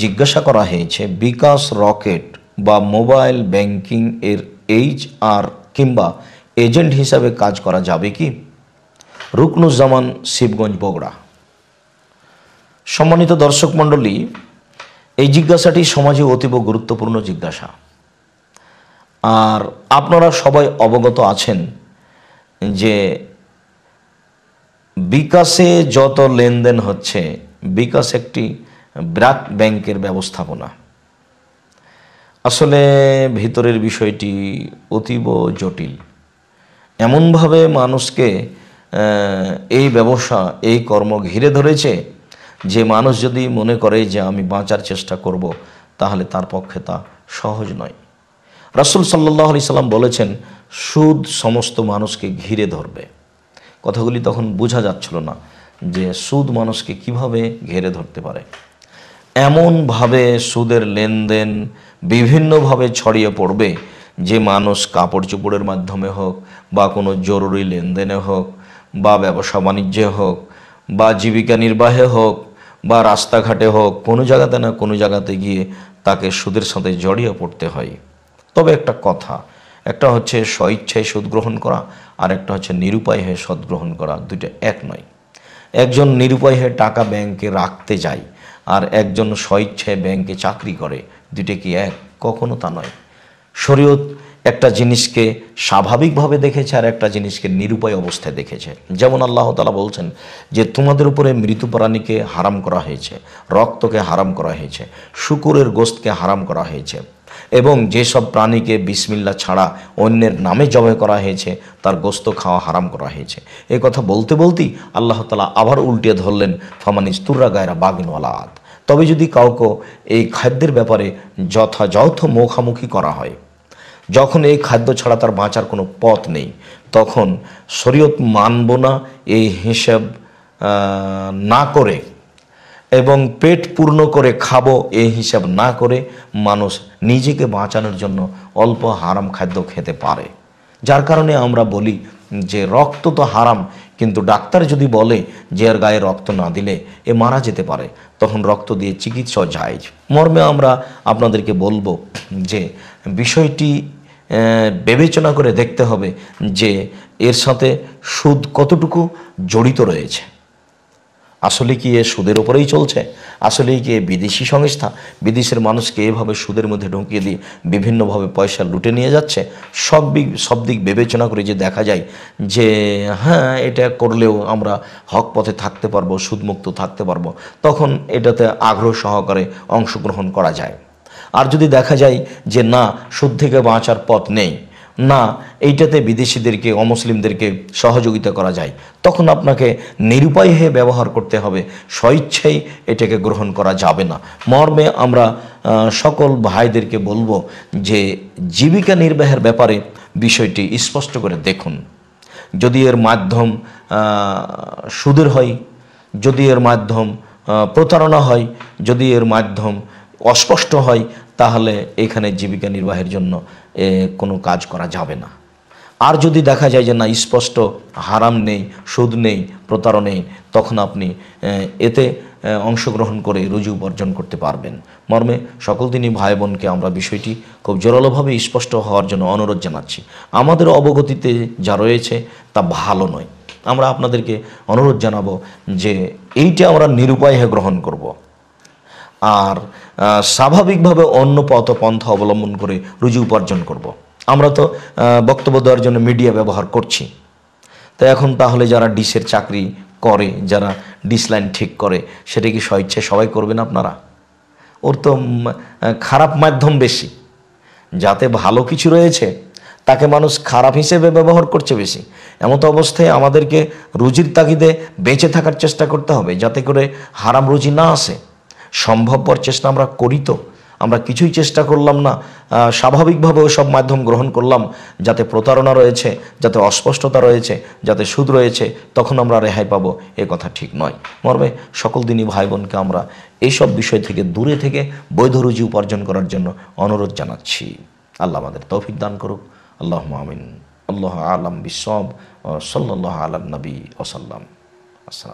জিজ্ঞাসা করা হয়েছে বিকাশ রকেট বা মোবাইল ব্যাংকিং এর HR কিংবা এজেন্ট হিসাবে কাজ করা যাবে কি? রুকনুজ্জামান, শিবগঞ্জ, বগুড়া। সম্মানিত দর্শক মণ্ডলী, এই জিজ্ঞাসাটি সমাজে অতীব গুরুত্বপূর্ণ জিজ্ঞাসা। আর আপনারা সবাই অবগত আছেন যে বিকাশে যত লেনদেন হচ্ছে, বিকাশ একটি ব্র্যাক ব্যাংকের ব্যবস্থাপনা। আসলে ভিতরের বিষয়টি অতীব জটিল। এমনভাবে মানুষকে এই ব্যবসা, এই কর্ম ঘিরে ধরেছে যে মানুষ যদি মনে করে যে আমি বাঁচার চেষ্টা করব, তাহলে তার পক্ষে তা সহজ নয়। রাসূল সাল্লাল্লাহু আলাইহি সাল্লাম বলেছেন, সুদ সমস্ত মানুষকে ঘিরে ধরবে। কথাগুলি তখন বোঝা যাচ্ছিল না যে সুদ মানুষকে কিভাবে ঘিরে ধরতে পারে। এমনভাবে সুদের লেনদেন বিভিন্নভাবে ছড়িয়ে পড়বে যে মানুষ কাপড় চোপড়ের মাধ্যমে হোক বা কোনো জরুরি লেনদেনে হোক বা ব্যবসা বাণিজ্যে হোক বা জীবিকা নির্বাহে হোক বা রাস্তাঘাটে হোক, কোনো জায়গাতে না কোনো জায়গাতে গিয়ে তাকে সুদের সাথে জড়িয়ে পড়তে হয়। তবে একটা কথা, একটা হচ্ছে স্বইচ্ছায় সুদ গ্রহণ করা, আর একটা হচ্ছে নিরুপায় হয়ে সুদ গ্রহণ করা। দুইটা এক নয়। একজন নিরুপায় হয়ে টাকা ব্যাংকে রাখতে যায় আর একজন স্বইচ্ছায় ব্যাংকে চাকরি করে, দুইটা কি এক? কখনো তা নয়। শরীয়ত একটা জিনিসকে স্বাভাবিকভাবে দেখেছে আর একটা জিনিসকে নিরুপায় অবস্থায় দেখেছে। যেমন আল্লাহ তাআলা বলছেন যে তোমাদের উপরে মৃত প্রাণীকে হারাম করা হয়েছে, রক্তকে হারাম করা হয়েছে, শূকরের গোশতকে হারাম করা হয়েছে, এবং যেসব প্রাণীকে বিসমিল্লাহ ছাড়া অন্যের নামে জবাই করা হয়েছে তার গোশত খাওয়া হারাম করা হয়েছে। এই কথা বলতে বলতেই আল্লাহ তাআলা আবার উল্টিয়ে ধরলেন, ফামান ইস্তুররা গায়রা বাগিন ওয়ালা আদ। তবে যদি কাউকে এই খাদ্যের ব্যাপারে যথাযথ মুখামুখি করা হয়, যখন এই খাদ্য ছাড়া তার বাঁচার কোনো পথ নেই, তখন শরীয়ত মানব না এই হিসাব না করে এবং পেট পূর্ণ করে খাবো এই হিসাব না করে মানুষ নিজেকে বাঁচানোর জন্য অল্প হারাম খাদ্য খেতে পারে। যার কারণে আমরা বলি যে রক্ত তো হারাম, কিন্তু ডাক্তার যদি বলে যে এর গায়ে রক্ত না দিলে এ মারা যেতে পারে, তখন রক্ত দিয়ে চিকিৎসা জায়েজ। মর্মে আমরা আপনাদেরকে বলবো যে বিষয়টি বিবেচনা করে দেখতে হবে যে এর সাথে সুদ কতটুকু জড়িত রয়েছে। আসলে কি এ সুদের ওপরেই চলছে? আসলেই কি বিদেশি সংস্থা বিদেশের মানুষকে এভাবে সুদের মধ্যে ঢুকিয়ে দিয়ে বিভিন্নভাবে পয়সা লুটে নিয়ে যাচ্ছে? সব দিক বিবেচনা করে যে দেখা যায় যে হ্যাঁ, এটা করলেও আমরা হক পথে থাকতে পারবো, সুদমুক্ত থাকতে পারবো, তখন এটাতে আগ্রহ সহকারে অংশগ্রহণ করা যায়। আর যদি দেখা যায় যে না, সুদ থেকে বাঁচার পথ নেই, না এইটাতে বিদেশিদেরকে, অমুসলিমদেরকে সহযোগিতা করা যায়, তখন আপনাকে নিরুপায় হয়ে ব্যবহার করতে হবে। স্বইচ্ছায় এটাকে গ্রহণ করা যাবে না। মর্মে আমরা সকল ভাইদেরকে বলবো যে জীবিকা নির্বাহের ব্যাপারে বিষয়টি স্পষ্ট করে দেখুন। যদি এর মাধ্যম সুদের হয়, যদি এর মাধ্যম প্রতারণা হয়, যদি এর মাধ্যম অস্পষ্ট হয়, তাহলে এখানে জীবিকা নির্বাহের জন্য কোনো কাজ করা যাবে না। আর যদি দেখা যায় যে না, স্পষ্ট হারাম নেই, সুদ নেই, প্রতারণা নেই, তখন আপনি এতে অংশগ্রহণ করে রুজি উপার্জন করতে পারবেন। মর্মে সকল দিনই ভাই বোনকে আমরা বিষয়টি খুব জোরালোভাবে স্পষ্ট হওয়ার জন্য অনুরোধ জানাচ্ছি। আমাদের অবগতিতে যা রয়েছে তা ভালো নয়। আমরা আপনাদেরকে অনুরোধ জানাবো যে এইটা আমরা নিরুপায় হয়ে গ্রহণ করব আর স্বাভাবিকভাবে অন্য পন্থা অবলম্বন করে রুজি উপার্জন করব। আমরা তো বক্তব্য দেওয়ার জন্য মিডিয়া ব্যবহার করছি। তো এখন তাহলে যারা ডিশের চাকরি করে, যারা ডিশ লাইন ঠিক করে, সেটা কি স্বইচ্ছায় সবাই করবেন আপনারা? ওর তো খারাপ মাধ্যম বেশি। যাতে ভালো কিছু রয়েছে তাকে মানুষ খারাপ হিসেবে ব্যবহার করছে বেশি। এমতো অবস্থায় আমাদেরকে রুজির তাগিদে বেঁচে থাকার চেষ্টা করতে হবে, যাতে করে হারাম রুজি না আসে। সম্ভবপর চেষ্টা আমরা করি তো? আমরা কিছুই চেষ্টা করলাম না, স্বাভাবিকভাবে ওই সব মাধ্যম গ্রহণ করলাম, যাতে প্রতারণা রয়েছে, যাতে অস্পষ্টতা রয়েছে, যাতে সুদ রয়েছে, তখন আমরা রেহাই পাবো, এ কথা ঠিক নয়। মর্মে সকল দিনই ভাই বোনকে আমরা এইসব বিষয় থেকে দূরে থেকে বৈধ রুজি উপার্জন করার জন্য অনুরোধ জানাচ্ছি। আল্লাহ আমাদের তৌফিক দান করুক। আল্লাহুম্মা আমিন। আল্লাহু আ'লাম বিস-সাওয়াব। সাল্লাল্লাহু আলা নবী ওয়া সাল্লাম। আসসালাম।